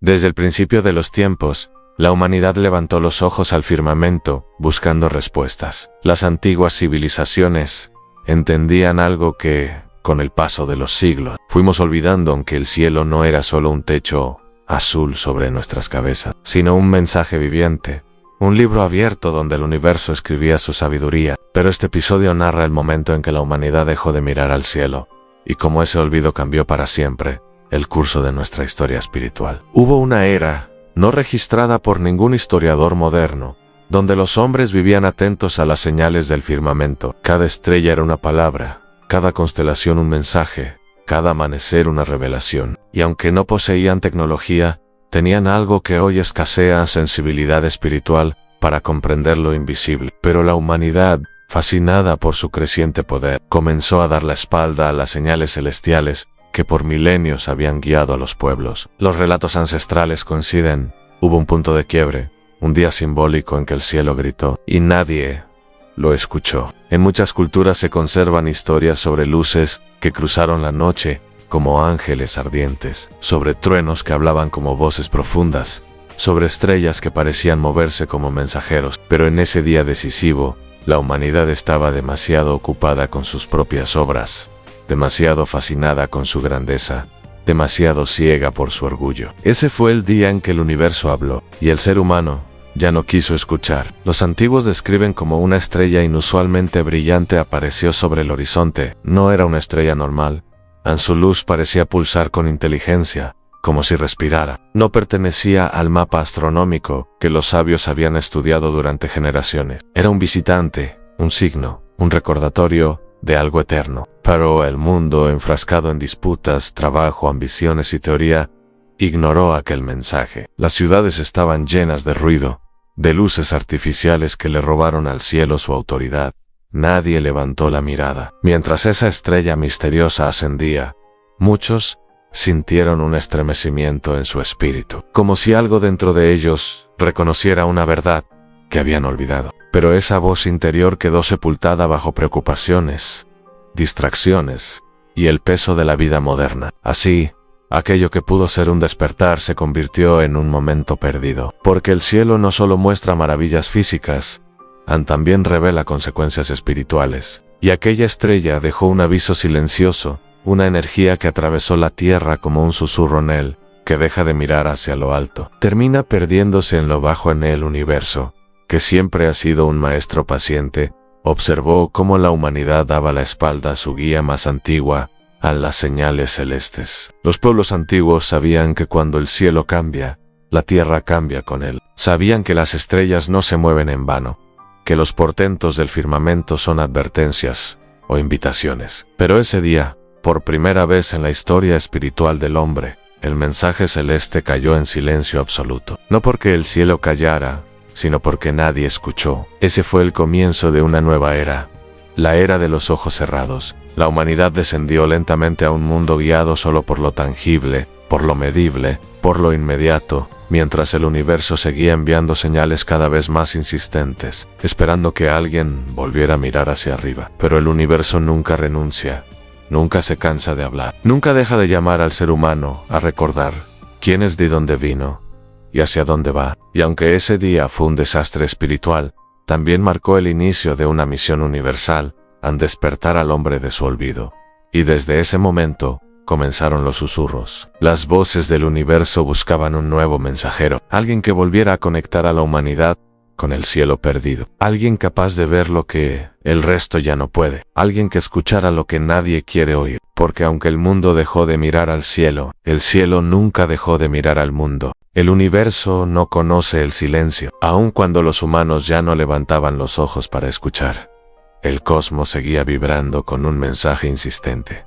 Desde el principio de los tiempos, la humanidad levantó los ojos al firmamento, buscando respuestas. Las antiguas civilizaciones entendían algo que, con el paso de los siglos, fuimos olvidando, aunque el cielo no era solo un techo azul sobre nuestras cabezas, sino un mensaje viviente, un libro abierto donde el universo escribía su sabiduría. Pero este episodio narra el momento en que la humanidad dejó de mirar al cielo, y cómo ese olvido cambió para siempre el curso de nuestra historia espiritual. Hubo una era, no registrada por ningún historiador moderno, donde los hombres vivían atentos a las señales del firmamento. Cada estrella era una palabra, cada constelación un mensaje, cada amanecer una revelación. Y aunque no poseían tecnología, tenían algo que hoy escasea: sensibilidad espiritual para comprender lo invisible. Pero la humanidad, fascinada por su creciente poder, comenzó a dar la espalda a las señales celestiales que por milenios habían guiado a los pueblos. Los relatos ancestrales coinciden. Hubo un punto de quiebre, un día simbólico en que el cielo gritó, y nadie lo escuchó. En muchas culturas se conservan historias sobre luces que cruzaron la noche como ángeles ardientes, sobre truenos que hablaban como voces profundas, sobre estrellas que parecían moverse como mensajeros. Pero en ese día decisivo, la humanidad estaba demasiado ocupada con sus propias obras, demasiado fascinada con su grandeza, demasiado ciega por su orgullo. Ese fue el día en que el universo habló, y el ser humano ya no quiso escuchar. Los antiguos describen como una estrella inusualmente brillante apareció sobre el horizonte. No era una estrella normal. Su luz parecía pulsar con inteligencia, como si respirara. No pertenecía al mapa astronómico que los sabios habían estudiado durante generaciones. Era un visitante, un signo, un recordatorio de algo eterno. Pero el mundo, enfrascado en disputas, trabajo, ambiciones y teoría, ignoró aquel mensaje. Las ciudades estaban llenas de ruido, de luces artificiales que le robaron al cielo su autoridad. Nadie levantó la mirada. Mientras esa estrella misteriosa ascendía, muchos sintieron un estremecimiento en su espíritu, como si algo dentro de ellos reconociera una verdad que habían olvidado. Pero esa voz interior quedó sepultada bajo preocupaciones, distracciones y el peso de la vida moderna. Así, aquello que pudo ser un despertar se convirtió en un momento perdido. Porque el cielo no solo muestra maravillas físicas, también revela consecuencias espirituales. Y aquella estrella dejó un aviso silencioso, una energía que atravesó la tierra como un susurro en él, que deja de mirar hacia lo alto. Termina perdiéndose en lo bajo. En el universo, que siempre ha sido un maestro paciente, observó cómo la humanidad daba la espalda a su guía más antigua, a las señales celestes. Los pueblos antiguos sabían que cuando el cielo cambia, la tierra cambia con él. Sabían que las estrellas no se mueven en vano, que los portentos del firmamento son advertencias o invitaciones. Pero ese día, por primera vez en la historia espiritual del hombre, el mensaje celeste cayó en silencio absoluto. No porque el cielo callara, sino porque nadie escuchó. Ese fue el comienzo de una nueva era, la era de los ojos cerrados. La humanidad descendió lentamente a un mundo guiado solo por lo tangible, por lo medible, por lo inmediato, mientras el universo seguía enviando señales cada vez más insistentes, esperando que alguien volviera a mirar hacia arriba. Pero el universo nunca renuncia, nunca se cansa de hablar, nunca deja de llamar al ser humano a recordar quién es, de dónde vino y hacia dónde va. Y aunque ese día fue un desastre espiritual, también marcó el inicio de una misión universal, al despertar al hombre de su olvido. Y desde ese momento, comenzaron los susurros. Las voces del universo buscaban un nuevo mensajero, alguien que volviera a conectar a la humanidad con el cielo perdido, alguien capaz de ver lo que el resto ya no puede, alguien que escuchara lo que nadie quiere oír. Porque aunque el mundo dejó de mirar al cielo, el cielo nunca dejó de mirar al mundo. El universo no conoce el silencio, aun cuando los humanos ya no levantaban los ojos para escuchar. El cosmos seguía vibrando con un mensaje insistente.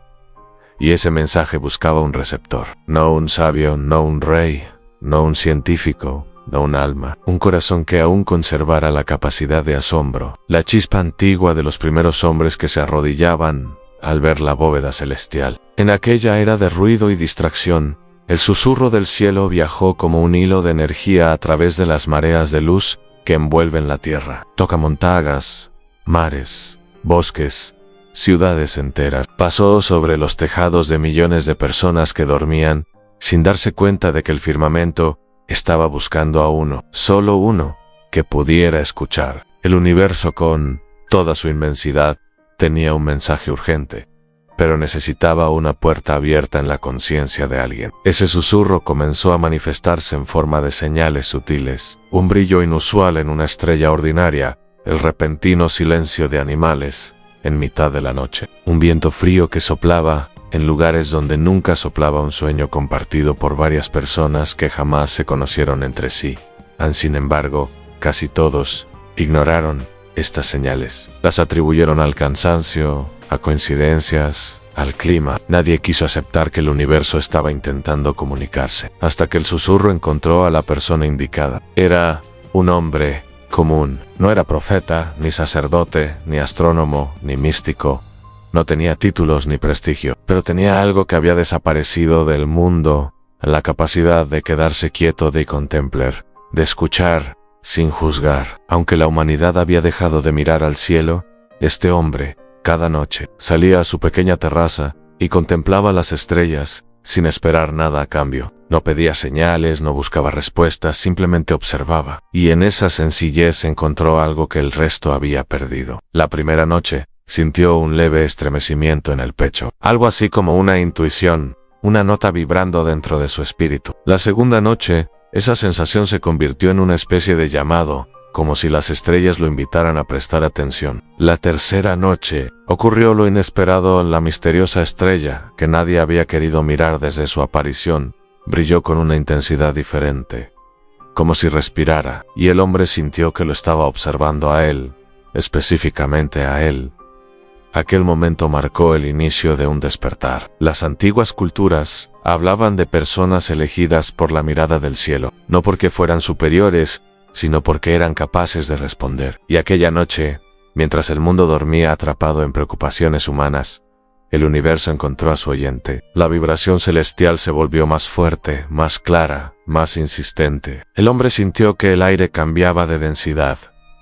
Y ese mensaje buscaba un receptor. No un sabio, no un rey, no un científico, no un alma. Un corazón que aún conservara la capacidad de asombro. La chispa antigua de los primeros hombres que se arrodillaban al ver la bóveda celestial. En aquella era de ruido y distracción, el susurro del cielo viajó como un hilo de energía a través de las mareas de luz que envuelven la tierra. Toca montañas, mares, bosques, ciudades enteras. Pasó sobre los tejados de millones de personas que dormían sin darse cuenta de que el firmamento estaba buscando a uno, solo uno, que pudiera escuchar. El universo, con toda su inmensidad, tenía un mensaje urgente, pero necesitaba una puerta abierta en la conciencia de alguien. Ese susurro comenzó a manifestarse en forma de señales sutiles, un brillo inusual en una estrella ordinaria, el repentino silencio de animales en mitad de la noche, un viento frío que soplaba en lugares donde nunca soplaba un sueño compartido por varias personas que jamás se conocieron entre sí. Sin embargo, casi todos ignoraron estas señales. Las atribuyeron al cansancio, a coincidencias, al clima. Nadie quiso aceptar que el universo estaba intentando comunicarse, hasta que el susurro encontró a la persona indicada. Era un hombre común. No era profeta, ni sacerdote, ni astrónomo, ni místico. No tenía títulos ni prestigio, pero tenía algo que había desaparecido del mundo, la capacidad de quedarse quieto y contemplar, de escuchar sin juzgar. Aunque la humanidad había dejado de mirar al cielo, este hombre, cada noche, salía a su pequeña terraza y contemplaba las estrellas sin esperar nada a cambio. No pedía señales, no buscaba respuestas, simplemente observaba. Y en esa sencillez encontró algo que el resto había perdido. La primera noche, sintió un leve estremecimiento en el pecho, algo así como una intuición, una nota vibrando dentro de su espíritu. La segunda noche, esa sensación se convirtió en una especie de llamado, como si las estrellas lo invitaran a prestar atención. La tercera noche, ocurrió lo inesperado. La misteriosa estrella, que nadie había querido mirar desde su aparición, brilló con una intensidad diferente, como si respirara, y el hombre sintió que lo estaba observando a él, específicamente a él. Aquel momento marcó el inicio de un despertar. Las antiguas culturas hablaban de personas elegidas por la mirada del cielo, no porque fueran superiores, sino porque eran capaces de responder. Y aquella noche, mientras el mundo dormía atrapado en preocupaciones humanas, el universo encontró a su oyente. La vibración celestial se volvió más fuerte, más clara, más insistente. El hombre sintió que el aire cambiaba de densidad,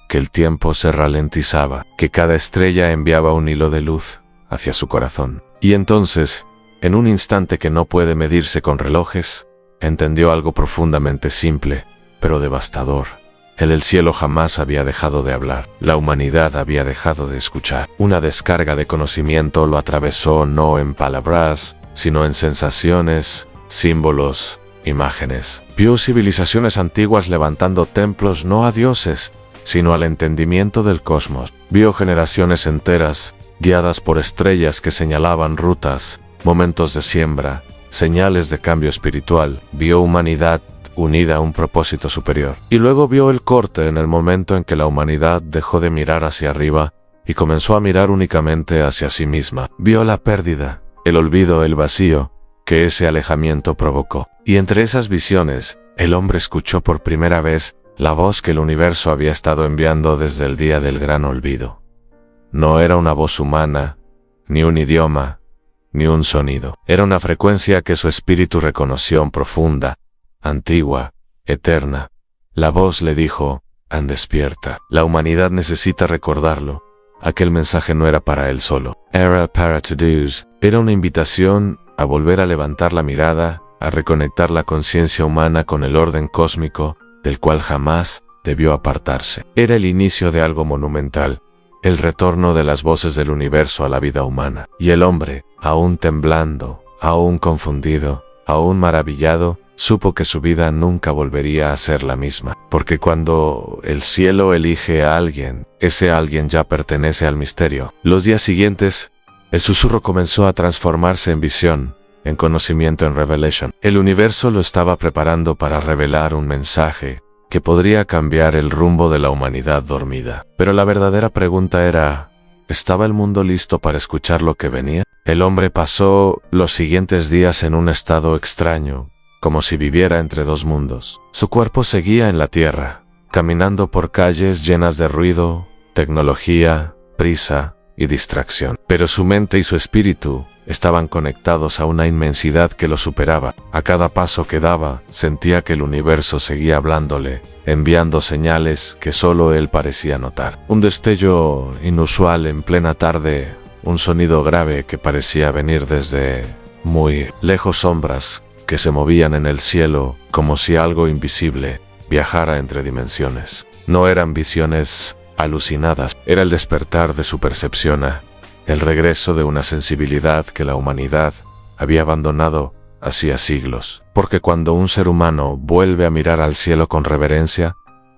que el tiempo se ralentizaba, que cada estrella enviaba un hilo de luz hacia su corazón. Y entonces, en un instante que no puede medirse con relojes, entendió algo profundamente simple, pero devastador. El cielo jamás había dejado de hablar. La humanidad había dejado de escuchar. Una descarga de conocimiento lo atravesó no en palabras, sino en sensaciones, símbolos, imágenes. Vio civilizaciones antiguas levantando templos no a dioses, sino al entendimiento del cosmos. Vio generaciones enteras, guiadas por estrellas que señalaban rutas, momentos de siembra, señales de cambio espiritual. Vio humanidad unida a un propósito superior. Y luego vio el corte en el momento en que la humanidad dejó de mirar hacia arriba y comenzó a mirar únicamente hacia sí misma. Vio la pérdida, el olvido, el vacío que ese alejamiento provocó. Y entre esas visiones, el hombre escuchó por primera vez la voz que el universo había estado enviando desde el día del gran olvido. No era una voz humana, ni un idioma, ni un sonido. Era una frecuencia que su espíritu reconoció profunda, antigua, eterna. La voz le dijo: despierta. La humanidad necesita recordarlo. Aquel mensaje no era para él solo. Era para todos. Era una invitación a volver a levantar la mirada, a reconectar la conciencia humana con el orden cósmico, del cual jamás debió apartarse. Era el inicio de algo monumental, el retorno de las voces del universo a la vida humana. Y el hombre, aún temblando, aún confundido, aún maravillado, supo que su vida nunca volvería a ser la misma, porque cuando el cielo elige a alguien, ese alguien ya pertenece al misterio. Los días siguientes, el susurro comenzó a transformarse en visión, en conocimiento, en revelation. El universo lo estaba preparando para revelar un mensaje que podría cambiar el rumbo de la humanidad dormida. Pero la verdadera pregunta era: ¿estaba el mundo listo para escuchar lo que venía? El hombre pasó los siguientes días en un estado extraño, como si viviera entre dos mundos. Su cuerpo seguía en la tierra, caminando por calles llenas de ruido, tecnología, prisa y distracción. Pero su mente y su espíritu estaban conectados a una inmensidad que lo superaba. A cada paso que daba, sentía que el universo seguía hablándole, enviando señales que solo él parecía notar. Un destello inusual en plena tarde, un sonido grave que parecía venir desde muy lejos, sombras que se movían en el cielo como si algo invisible viajara entre dimensiones. No eran visiones alucinadas, era el despertar de su percepción, el regreso de una sensibilidad que la humanidad había abandonado hacía siglos. Porque cuando un ser humano vuelve a mirar al cielo con reverencia,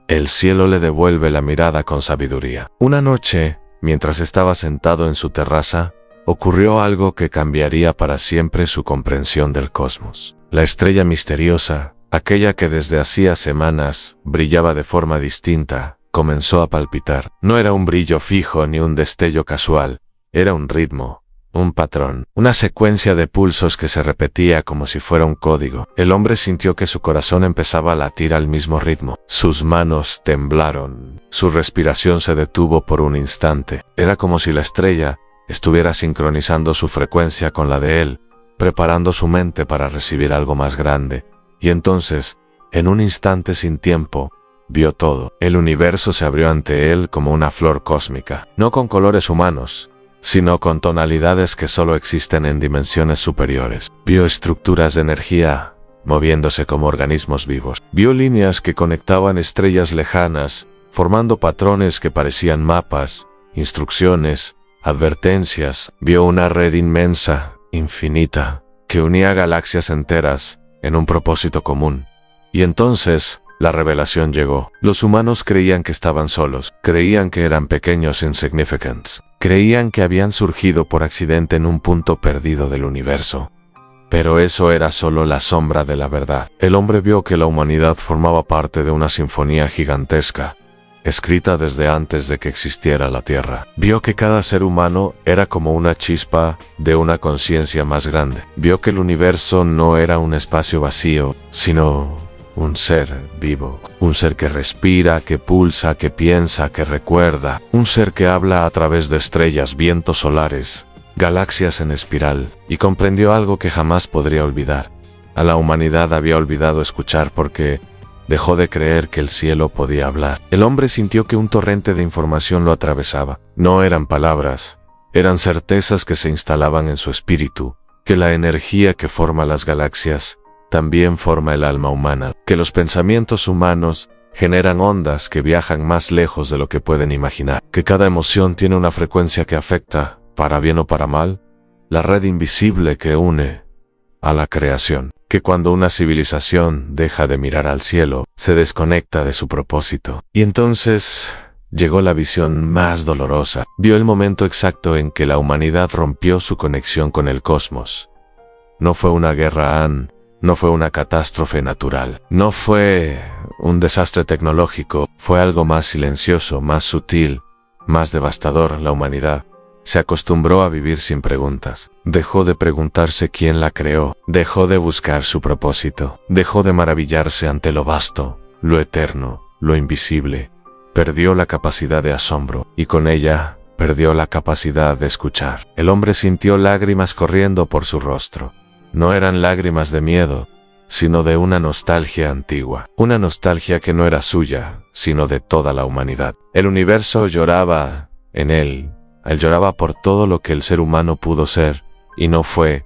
el cielo le devuelve la mirada con sabiduría. Una noche, mientras estaba sentado en su terraza, ocurrió algo que cambiaría para siempre su comprensión del cosmos. La estrella misteriosa, aquella que desde hacía semanas brillaba de forma distinta, comenzó a palpitar. No era un brillo fijo ni un destello casual, era un ritmo, un patrón, una secuencia de pulsos que se repetía como si fuera un código. El hombre sintió que su corazón empezaba a latir al mismo ritmo. Sus manos temblaron, su respiración se detuvo por un instante. Era como si la estrella estuviera sincronizando su frecuencia con la de él, preparando su mente para recibir algo más grande. Y entonces, en un instante sin tiempo, vio todo. El universo se abrió ante él como una flor cósmica, no con colores humanos, sino con tonalidades que solo existen en dimensiones superiores. Vio estructuras de energía moviéndose como organismos vivos. Vio líneas que conectaban estrellas lejanas, formando patrones que parecían mapas, instrucciones, advertencias. Vio una red inmensa, infinita, que unía galaxias enteras en un propósito común. Y entonces, la revelación llegó. Los humanos creían que estaban solos, creían que eran pequeños e insignificants, creían que habían surgido por accidente en un punto perdido del universo. Pero eso era solo la sombra de la verdad. El hombre vio que la humanidad formaba parte de una sinfonía gigantesca, escrita desde antes de que existiera la Tierra. Vio que cada ser humano era como una chispa de una conciencia más grande. Vio que el universo no era un espacio vacío, sino un ser vivo, un ser que respira, que pulsa, que piensa, que recuerda, un ser que habla a través de estrellas, vientos solares, galaxias en espiral, y comprendió algo que jamás podría olvidar. A la humanidad había olvidado escuchar porque dejó de creer que el cielo podía hablar. El hombre sintió que un torrente de información lo atravesaba. No eran palabras, eran certezas que se instalaban en su espíritu, que la energía que forma las galaxias también forma el alma humana, que los pensamientos humanos generan ondas que viajan más lejos de lo que pueden imaginar, que cada emoción tiene una frecuencia que afecta, para bien o para mal, la red invisible que une a la creación, que cuando una civilización deja de mirar al cielo, se desconecta de su propósito. Y entonces llegó la visión más dolorosa. Vio el momento exacto en que la humanidad rompió su conexión con el cosmos. No fue una guerra, no fue una catástrofe natural, no fue un desastre tecnológico, fue algo más silencioso, más sutil, más devastador. La humanidad se acostumbró a vivir sin preguntas. Dejó de preguntarse quién la creó, dejó de buscar su propósito, dejó de maravillarse ante lo vasto, lo eterno, lo invisible. Perdió la capacidad de asombro, y con ella perdió la capacidad de escuchar. El hombre sintió lágrimas corriendo por su rostro. No eran lágrimas de miedo, sino de una nostalgia antigua, una nostalgia que no era suya, sino de toda la humanidad. El universo lloraba en él lloraba por todo lo que el ser humano pudo ser, y no fue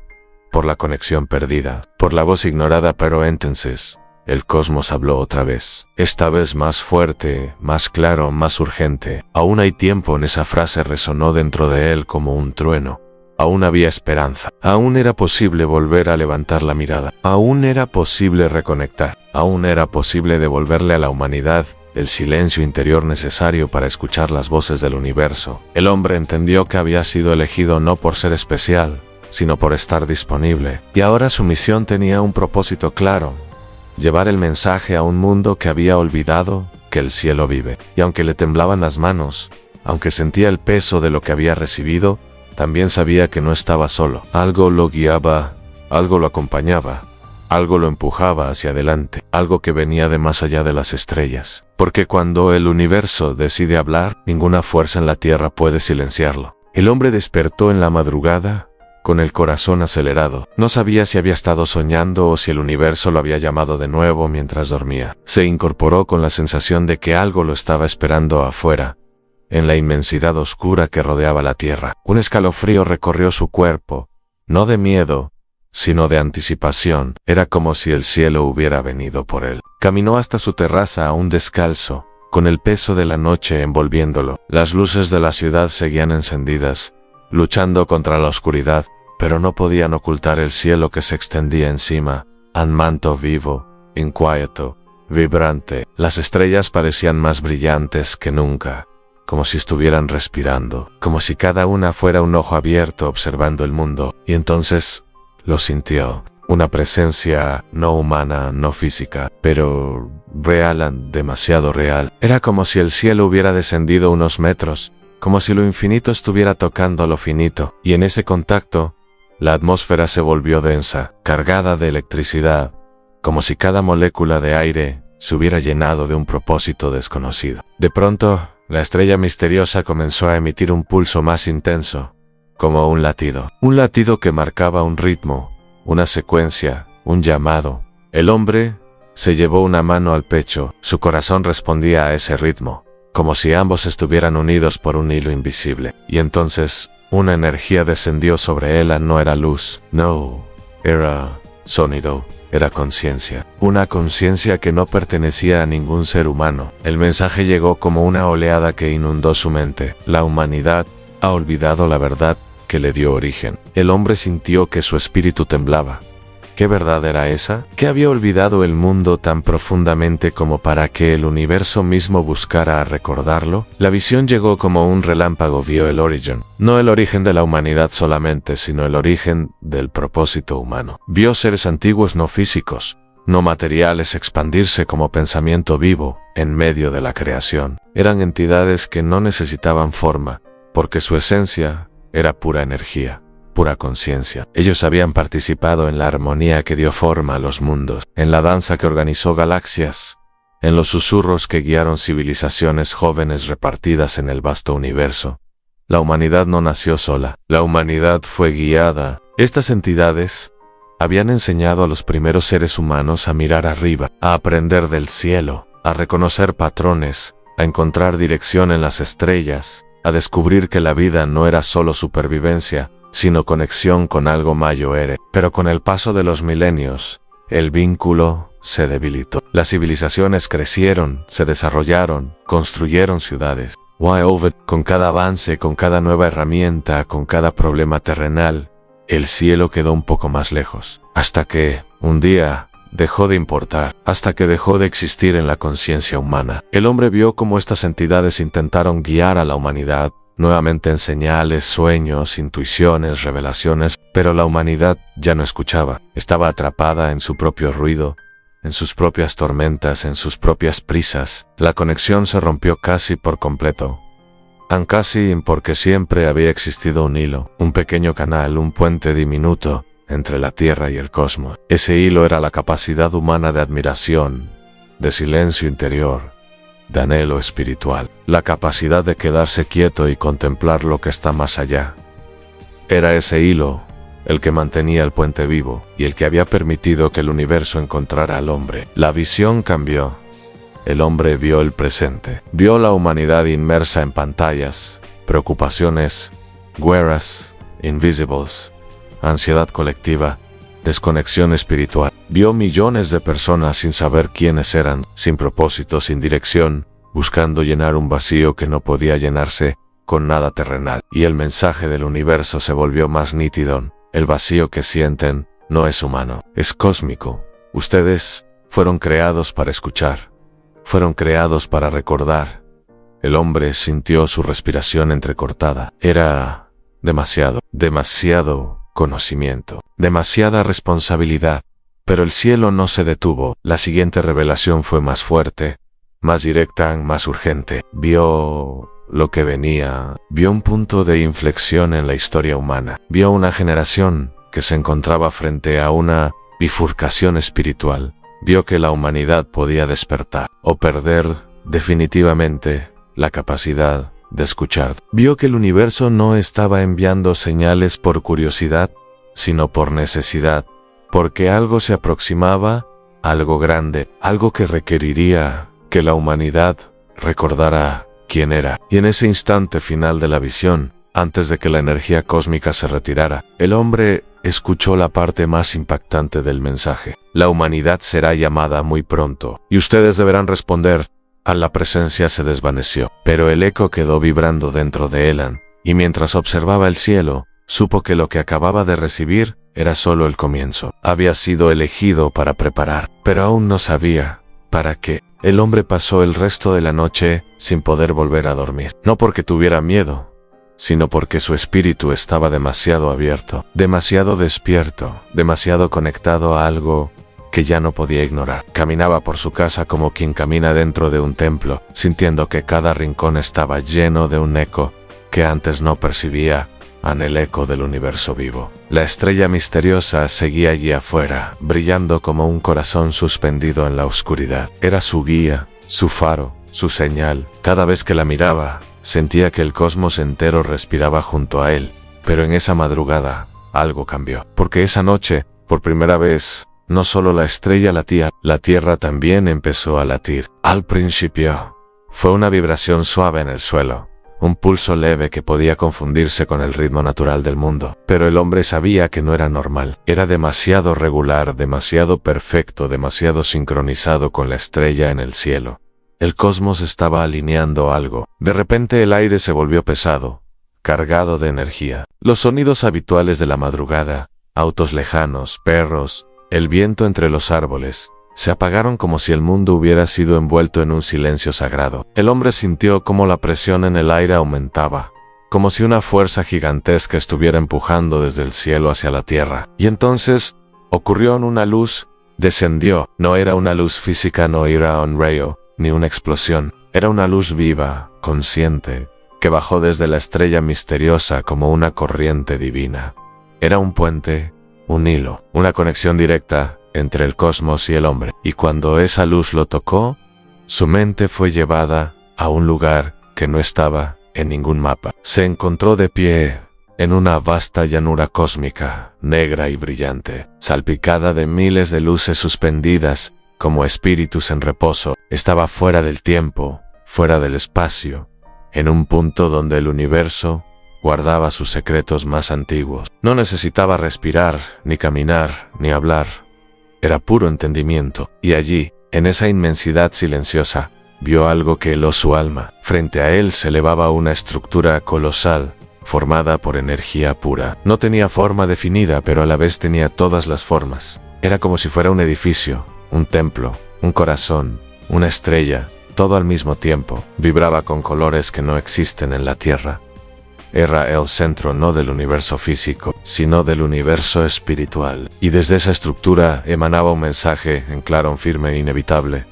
por la conexión perdida, por la voz ignorada, pero entonces el cosmos habló otra vez, esta vez más fuerte, más claro, más urgente. Aún hay tiempo. En esa frase resonó dentro de él como un trueno. Aún había esperanza, aún era posible volver a levantar la mirada, aún era posible reconectar, aún era posible devolverle a la humanidad el silencio interior necesario para escuchar las voces del universo. El hombre entendió que había sido elegido no por ser especial, sino por estar disponible, y ahora su misión tenía un propósito claro: llevar el mensaje a un mundo que había olvidado que el cielo vive. Y aunque le temblaban las manos, aunque sentía el peso de lo que había recibido, también sabía que no estaba solo. Algo lo guiaba, algo lo acompañaba, algo lo empujaba hacia adelante, algo que venía de más allá de las estrellas. Porque cuando el universo decide hablar, ninguna fuerza en la tierra puede silenciarlo. El hombre despertó en la madrugada con el corazón acelerado. No sabía si había estado soñando o si el universo lo había llamado de nuevo mientras dormía. Se incorporó con la sensación de que algo lo estaba esperando afuera, en la inmensidad oscura que rodeaba la tierra. Un escalofrío recorrió su cuerpo, no de miedo, sino de anticipación. Era como si el cielo hubiera venido por él. Caminó hasta su terraza aún descalzo, con el peso de la noche envolviéndolo. Las luces de la ciudad seguían encendidas, luchando contra la oscuridad, pero no podían ocultar el cielo que se extendía encima, un manto vivo, inquieto, vibrante. Las estrellas parecían más brillantes que nunca, como si estuvieran respirando, como si cada una fuera un ojo abierto observando el mundo. Y entonces lo sintió, una presencia no humana, no física, pero real, demasiado real. Era como si el cielo hubiera descendido unos metros, como si lo infinito estuviera tocando lo finito, y en ese contacto, la atmósfera se volvió densa, cargada de electricidad, como si cada molécula de aire se hubiera llenado de un propósito desconocido. De pronto, la estrella misteriosa comenzó a emitir un pulso más intenso, como un latido que marcaba un ritmo, una secuencia, un llamado. El hombre se llevó una mano al pecho, su corazón respondía a ese ritmo, como si ambos estuvieran unidos por un hilo invisible. Y entonces, una energía descendió sobre él. No era luz, no, era sonido, era conciencia. Una conciencia que no pertenecía a ningún ser humano. El mensaje llegó como una oleada que inundó su mente. La humanidad ha olvidado la verdad que le dio origen. El hombre sintió que su espíritu temblaba. ¿Qué verdad era esa? ¿Qué había olvidado el mundo tan profundamente como para que el universo mismo buscara recordarlo? La visión llegó como un relámpago. Vio el origen. No el origen de la humanidad solamente, sino el origen del propósito humano. Vio seres antiguos no físicos, no materiales expandirse como pensamiento vivo en medio de la creación. Eran entidades que no necesitaban forma, porque su esencia era pura energía, pura conciencia. Ellos habían participado en la armonía que dio forma a los mundos, en la danza que organizó galaxias, en los susurros que guiaron civilizaciones jóvenes repartidas en el vasto universo. La humanidad no nació sola, la humanidad fue guiada. Estas entidades habían enseñado a los primeros seres humanos a mirar arriba, a aprender del cielo, a reconocer patrones, a encontrar dirección en las estrellas, a descubrir que la vida no era solo supervivencia, sino conexión con algo mayor. Pero con el paso de los milenios, el vínculo se debilitó. Las civilizaciones crecieron, se desarrollaron, construyeron ciudades. Con cada avance, con cada nueva herramienta, con cada problema terrenal, el cielo quedó un poco más lejos. Hasta que, un día, dejó de importar, hasta que dejó de existir en la conciencia humana. El hombre vio cómo estas entidades intentaron guiar a la humanidad, nuevamente en señales, sueños, intuiciones, revelaciones, pero la humanidad ya no escuchaba. Estaba atrapada en su propio ruido, en sus propias tormentas, en sus propias prisas. La conexión se rompió casi por completo. Casi porque siempre había existido un hilo, un pequeño canal, un puente diminuto entre la Tierra y el cosmos. Ese hilo era la capacidad humana de admiración, de silencio interior, de anhelo espiritual, la capacidad de quedarse quieto y contemplar lo que está más allá. Era ese hilo el que mantenía el puente vivo y el que había permitido que el universo encontrara al hombre. La visión cambió. El hombre vio el presente, vio la humanidad inmersa en pantallas, preocupaciones, guerras, invisibles, ansiedad colectiva, desconexión espiritual. Vio millones de personas sin saber quiénes eran, sin propósito, sin dirección, buscando llenar un vacío que no podía llenarse con nada terrenal. Y el mensaje del universo se volvió más nítido. El vacío que sienten no es humano, es cósmico. Ustedes fueron creados para escuchar, fueron creados para recordar. El hombre sintió su respiración entrecortada. Era demasiado conocimiento, demasiada responsabilidad. Pero el cielo no se detuvo. La siguiente revelación fue más fuerte, más directa, más urgente. Vio lo que venía, vio un punto de inflexión en la historia humana. Vio una generación que se encontraba frente a una bifurcación espiritual. Vio que la humanidad podía despertar o perder definitivamente la capacidad de escuchar. Vio que el universo no estaba enviando señales por curiosidad, sino por necesidad, porque algo se aproximaba, algo grande, algo que requeriría que la humanidad recordara quién era. Y en ese instante final de la visión, antes de que la energía cósmica se retirara, el hombre escuchó la parte más impactante del mensaje. La humanidad será llamada muy pronto, y ustedes deberán responder. La presencia se desvaneció, pero el eco quedó vibrando dentro de Elan, y mientras observaba el cielo, supo que lo que acababa de recibir era solo el comienzo. Había sido elegido para preparar, pero aún no sabía para qué. El hombre pasó el resto de la noche sin poder volver a dormir, no porque tuviera miedo, sino porque su espíritu estaba demasiado abierto, demasiado despierto, demasiado conectado a algo que ya no podía ignorar. Caminaba por su casa como quien camina dentro de un templo, sintiendo que cada rincón estaba lleno de un eco que antes no percibía, el eco del universo vivo. La estrella misteriosa seguía allí afuera, brillando como un corazón suspendido en la oscuridad. Era su guía, su faro, su señal. Cada vez que la miraba, sentía que el cosmos entero respiraba junto a él. Pero en esa madrugada, algo cambió. Porque esa noche, por primera vez, no solo la estrella latía, la tierra también empezó a latir. Al principio, fue una vibración suave en el suelo, un pulso leve que podía confundirse con el ritmo natural del mundo. Pero el hombre sabía que no era normal. Era demasiado regular, demasiado perfecto, demasiado sincronizado con la estrella en el cielo. El cosmos estaba alineando algo. De repente el aire se volvió pesado, cargado de energía. Los sonidos habituales de la madrugada, autos lejanos, perros, el viento entre los árboles, se apagaron como si el mundo hubiera sido envuelto en un silencio sagrado. El hombre sintió cómo la presión en el aire aumentaba, como si una fuerza gigantesca estuviera empujando desde el cielo hacia la tierra. Y entonces, ocurrió una luz, descendió. No era una luz física, no era un rayo, ni una explosión. Era una luz viva, consciente, que bajó desde la estrella misteriosa como una corriente divina. Era un puente, un hilo, una conexión directa entre el cosmos y el hombre. Y cuando esa luz lo tocó, su mente fue llevada a un lugar que no estaba en ningún mapa. Se encontró de pie en una vasta llanura cósmica, negra y brillante, salpicada de miles de luces suspendidas como espíritus en reposo. Estaba fuera del tiempo, fuera del espacio, en un punto donde el universo guardaba sus secretos más antiguos. No necesitaba respirar, ni caminar, ni hablar. Era puro entendimiento, y allí, en esa inmensidad silenciosa, vio algo que heló su alma. Frente a él se elevaba una estructura colosal, formada por energía pura. No tenía forma definida, pero a la vez tenía todas las formas. Era como si fuera un edificio, un templo, un corazón, una estrella, todo al mismo tiempo. Vibraba con colores que no existen en la Tierra. Era el centro no del universo físico, sino del universo espiritual. Y desde esa estructura emanaba un mensaje en claro, firme e inevitable.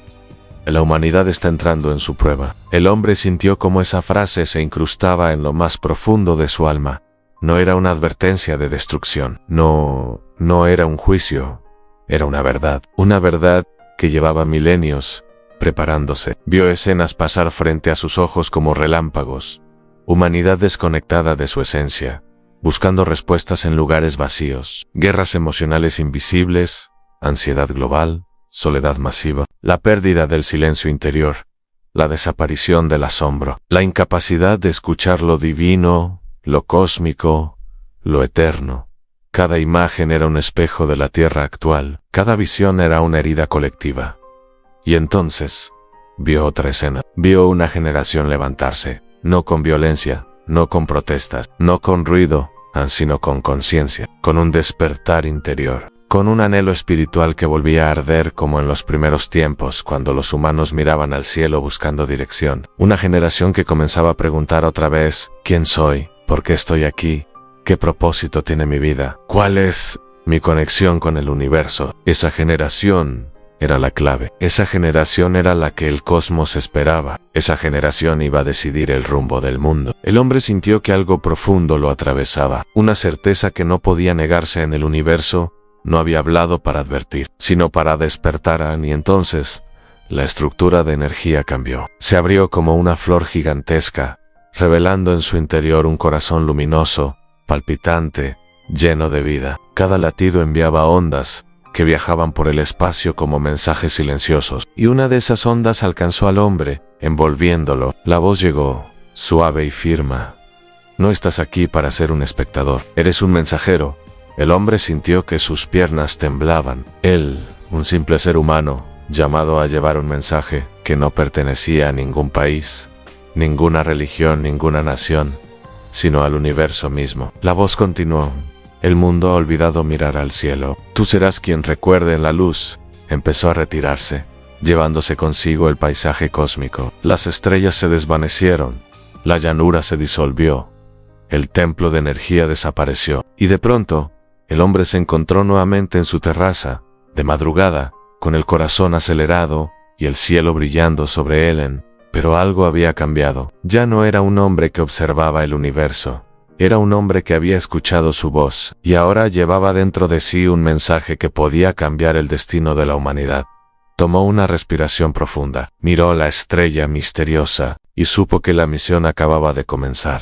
La humanidad está entrando en su prueba. El hombre sintió cómo esa frase se incrustaba en lo más profundo de su alma. No era una advertencia de destrucción. No era un juicio. Era una verdad. Una verdad que llevaba milenios preparándose. Vio escenas pasar frente a sus ojos como relámpagos. Humanidad desconectada de su esencia, buscando respuestas en lugares vacíos, guerras emocionales invisibles, ansiedad global, soledad masiva, la pérdida del silencio interior, la desaparición del asombro, la incapacidad de escuchar lo divino, lo cósmico, lo eterno. Cada imagen era un espejo de la tierra actual, cada visión era una herida colectiva. Y entonces, vio otra escena, vio una generación levantarse. No con violencia, no con protestas, no con ruido, sino con conciencia, con un despertar interior, con un anhelo espiritual que volvía a arder como en los primeros tiempos cuando los humanos miraban al cielo buscando dirección. Una generación que comenzaba a preguntar otra vez, ¿quién soy? ¿Por qué estoy aquí? ¿Qué propósito tiene mi vida? ¿Cuál es mi conexión con el universo? Esa generación era la clave. Esa generación era la que el cosmos esperaba. Esa generación iba a decidir el rumbo del mundo. El hombre sintió que algo profundo lo atravesaba. Una certeza que no podía negarse en el universo. No había hablado para advertir, sino para despertar. Y entonces, la estructura de energía cambió. Se abrió como una flor gigantesca, revelando en su interior un corazón luminoso, palpitante, lleno de vida. Cada latido enviaba ondas que viajaban por el espacio como mensajes silenciosos, y una de esas ondas alcanzó al hombre, envolviéndolo. La voz llegó, suave y firme. No estás aquí para ser un espectador, eres un mensajero, El hombre sintió que sus piernas temblaban. Él, un simple ser humano, llamado a llevar un mensaje que no pertenecía a ningún país, ninguna religión, ninguna nación, sino al universo mismo. La voz continuó. El mundo ha olvidado mirar al cielo. Tú serás quien recuerde en la luz. Empezó a retirarse, llevándose consigo el paisaje cósmico. Las estrellas se desvanecieron, la llanura se disolvió, el templo de energía desapareció, y de pronto, el hombre se encontró nuevamente en su terraza, de madrugada, con el corazón acelerado y el cielo brillando sobre él. Pero algo había cambiado. Ya no era un hombre que observaba el universo. Era un hombre que había escuchado su voz, y ahora llevaba dentro de sí un mensaje que podía cambiar el destino de la humanidad. Tomó una respiración profunda, miró la estrella misteriosa, y supo que la misión acababa de comenzar.